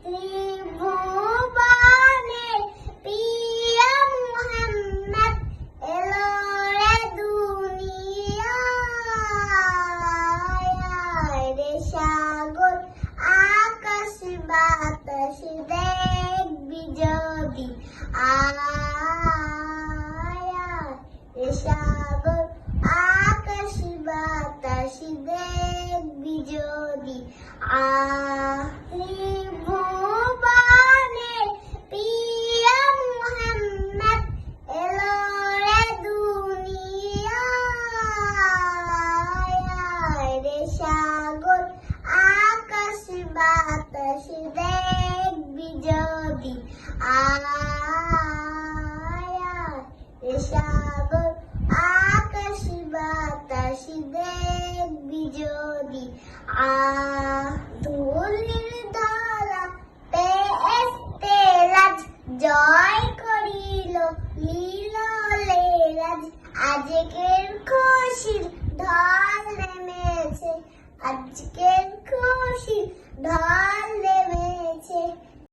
ত্রিভুবনের প্রিয় মুহাম্মদ এলো রে দুনিয়ায় রে সাগর আকাশ বাতাস দেখবি যদি রে সাগর আকাশ বাতাস দেখবি যদি ত্রিভুবনের প্রিয় মুহাম্মদ এলো রে দুনিয়ায় রে সাগর আকাশ বাতাস দেখবি যদি রে সাগর আকাশ বাতাস দেখবি যদি ধুলির ধরা পেস্তেরাজ জয় করিল লীললেরাজ আজকের খুশির ঢল নেমেছে আজকের খুশির ঢল